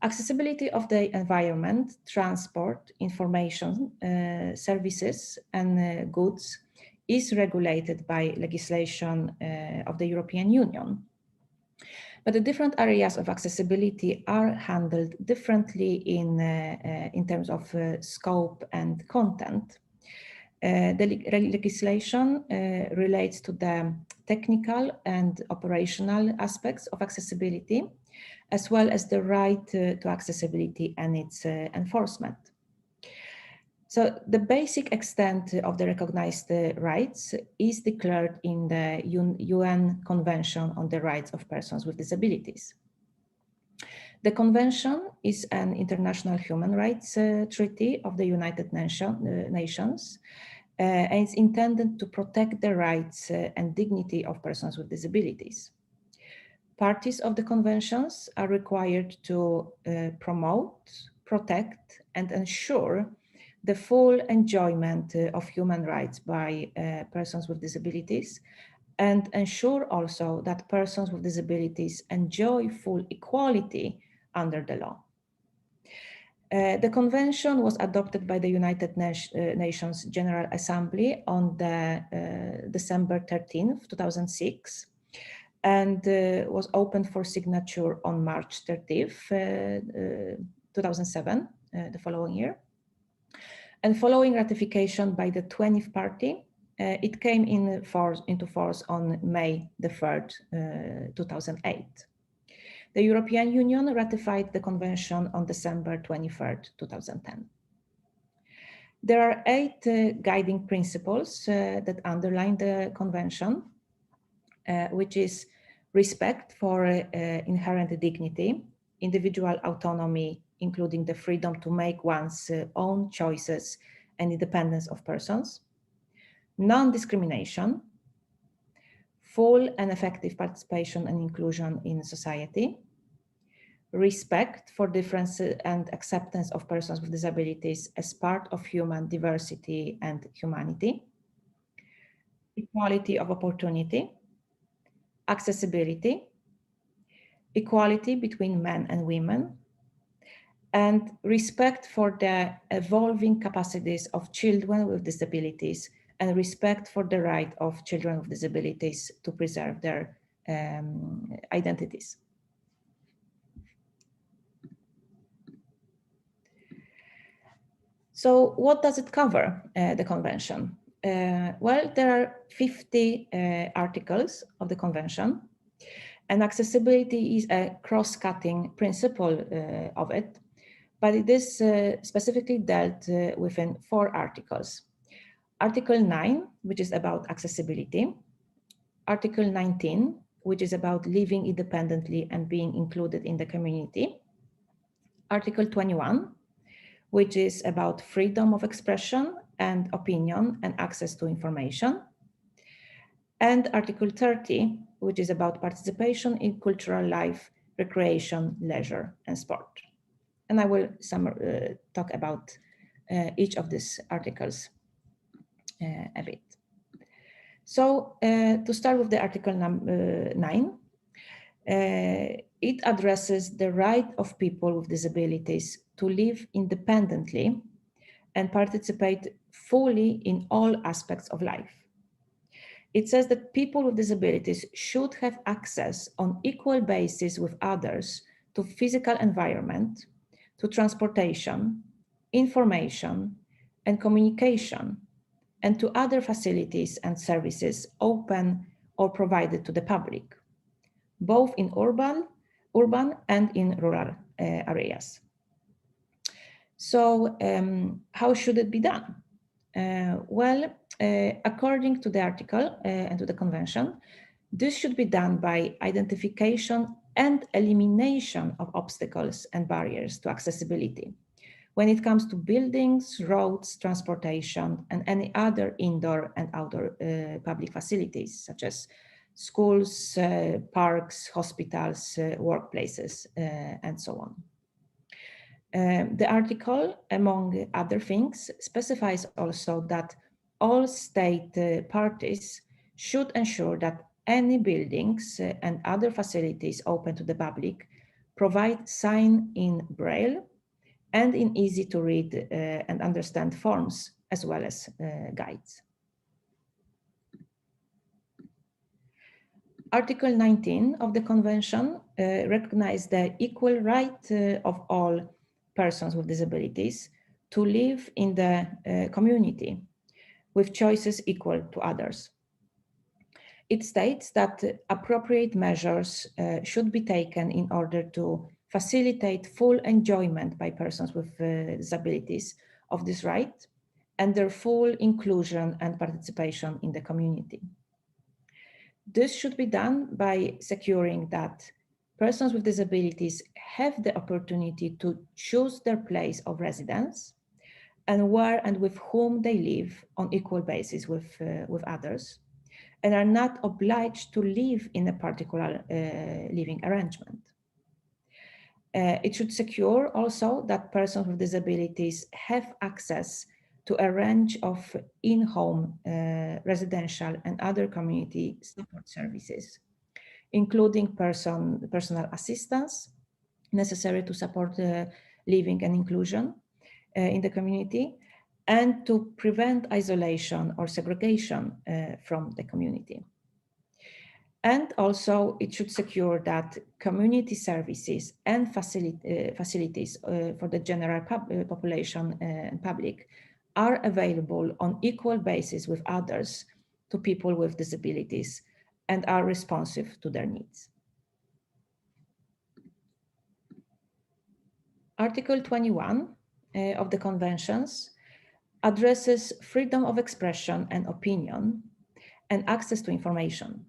Accessibility of the environment, transport, information, services, and goods is regulated by legislation of the European Union. But the different areas of accessibility are handled differently in terms of scope and content. The legislation relates to the technical and operational aspects of accessibility, as well as the right to accessibility and its enforcement. So the basic extent of the recognized rights is declared in the UN Convention on the Rights of Persons with Disabilities. The Convention is an international human rights treaty of the United Nations, and it's intended to protect the rights and dignity of persons with disabilities. Parties of the conventions are required to promote, protect, and ensure the full enjoyment of human rights by persons with disabilities, and ensure also that persons with disabilities enjoy full equality under the law. The convention was adopted by the United Nations General Assembly on December 13th, 2006, and was opened for signature on March 30th, 2007, the following year. And following ratification by the 20th party, it came into force on May the 3rd, 2008. The European Union ratified the convention on December 23rd, 2010. There are 8 guiding principles that underline the convention, which is respect for inherent dignity, individual autonomy, including the freedom to make one's own choices and independence of persons, non-discrimination, full and effective participation and inclusion in society, respect for differences and acceptance of persons with disabilities as part of human diversity and humanity, equality of opportunity, accessibility, equality between men and women, and respect for the evolving capacities of children with disabilities, and respect for the right of children with disabilities to preserve their identities. So what does it cover, the convention? Well, there are 50 articles of the convention, and accessibility is a cross-cutting principle of it, but it is specifically dealt within 4 articles. Article 9, which is about accessibility. Article 19, which is about living independently and being included in the community. Article 21, which is about freedom of expression and opinion and access to information. And Article 30, which is about participation in cultural life, recreation, leisure, and sport. And I will talk about each of these articles a bit. So to start with the Article 9, it addresses the right of people with disabilities to live independently and participate fully in all aspects of life. It says that people with disabilities should have access on equal basis with others to physical environment, to transportation, information, and communication, and to other facilities and services open or provided to the public, both in urban and in rural areas. So how should it be done? Well, according to the article and to the convention, this should be done by identification and elimination of obstacles and barriers to accessibility when it comes to buildings, roads, transportation, and any other indoor and outdoor public facilities, such as schools, parks, hospitals, workplaces, and so on. The article, among other things, specifies also that all state parties should ensure that any buildings and other facilities open to the public provide sign in Braille and in easy to read and understand forms, as well as guides. Article 19 of the Convention recognizes the equal right of all persons with disabilities to live in the community with choices equal to others. It states that appropriate measures should be taken in order to facilitate full enjoyment by persons with disabilities of this right and their full inclusion and participation in the community. This should be done by securing that persons with disabilities have the opportunity to choose their place of residence and where and with whom they live on equal basis with others, and are not obliged to live in a particular living arrangement. It should secure also that persons with disabilities have access to a range of in-home, residential and other community support services, including personal assistance necessary to support living and inclusion in the community, and to prevent isolation or segregation from the community. And also it should secure that community services and facilities for the general population and public are available on equal basis with others to people with disabilities and are responsive to their needs. Article 21 of the conventions addresses freedom of expression and opinion and access to information.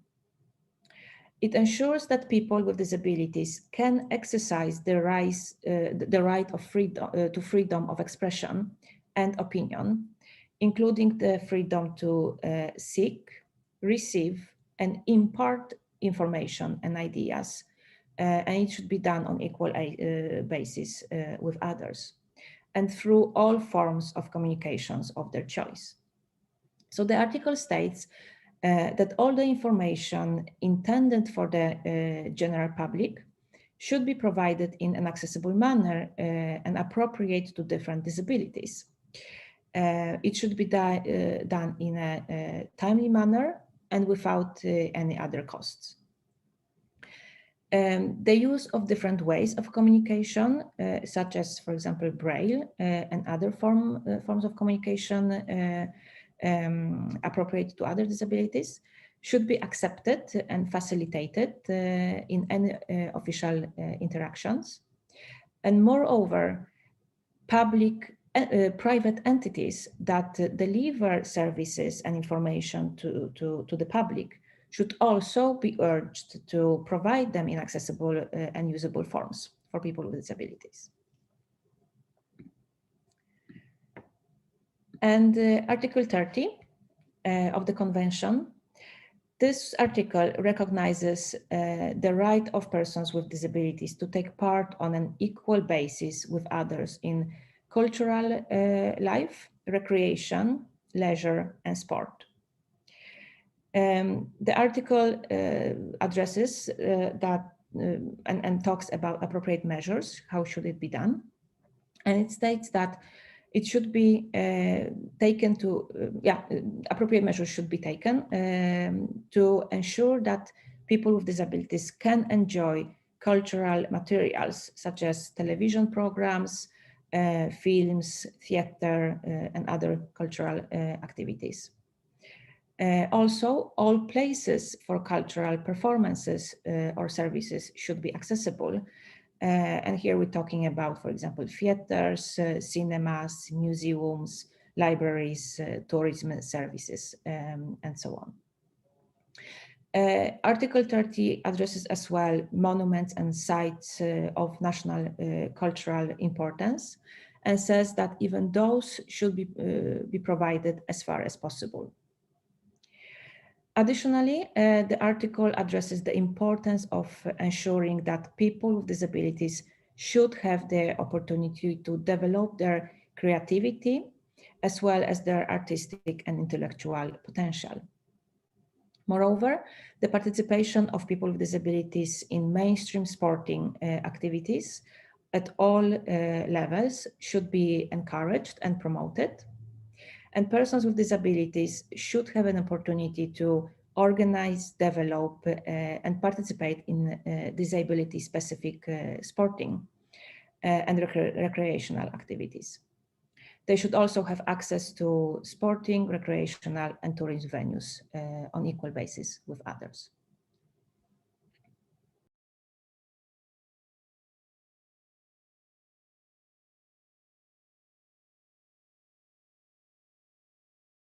It ensures that people with disabilities can exercise the right of freedom to freedom of expression and opinion, including the freedom to seek, receive, and impart information and ideas, and it should be done on equal basis with others, and through all forms of communications of their choice. So the article states that all the information intended for the general public should be provided in an accessible manner and appropriate to different disabilities. It should be done in a timely manner and without any other costs. The use of different ways of communication, such as, for example, Braille and other forms of communication appropriate to other disabilities, should be accepted and facilitated in any official interactions. And moreover, private entities that deliver services and information to the public should also be urged to provide them in accessible and usable forms for people with disabilities. And Article 30 of the Convention, this article recognizes the right of persons with disabilities to take part on an equal basis with others in cultural life, recreation, leisure, and sport. The article addresses that and talks about appropriate measures, how should it be done? And it states that it should be taken to, appropriate measures should be taken to ensure that people with disabilities can enjoy cultural materials such as television programs, films, theater, and other cultural activities. Also, all places for cultural performances or services should be accessible. And here we're talking about, for example, theaters, cinemas, museums, libraries, tourism services, and so on. Article 30 addresses as well monuments and sites of national cultural importance, and says that even those should be provided as far as possible. Additionally, the article addresses the importance of ensuring that people with disabilities should have the opportunity to develop their creativity as well as their artistic and intellectual potential. Moreover, the participation of people with disabilities in mainstream sporting activities at all levels should be encouraged and promoted. And persons with disabilities should have an opportunity to organize, develop, and participate in disability-specific sporting and recreational activities. They should also have access to sporting, recreational, and tourism venues on equal basis with others.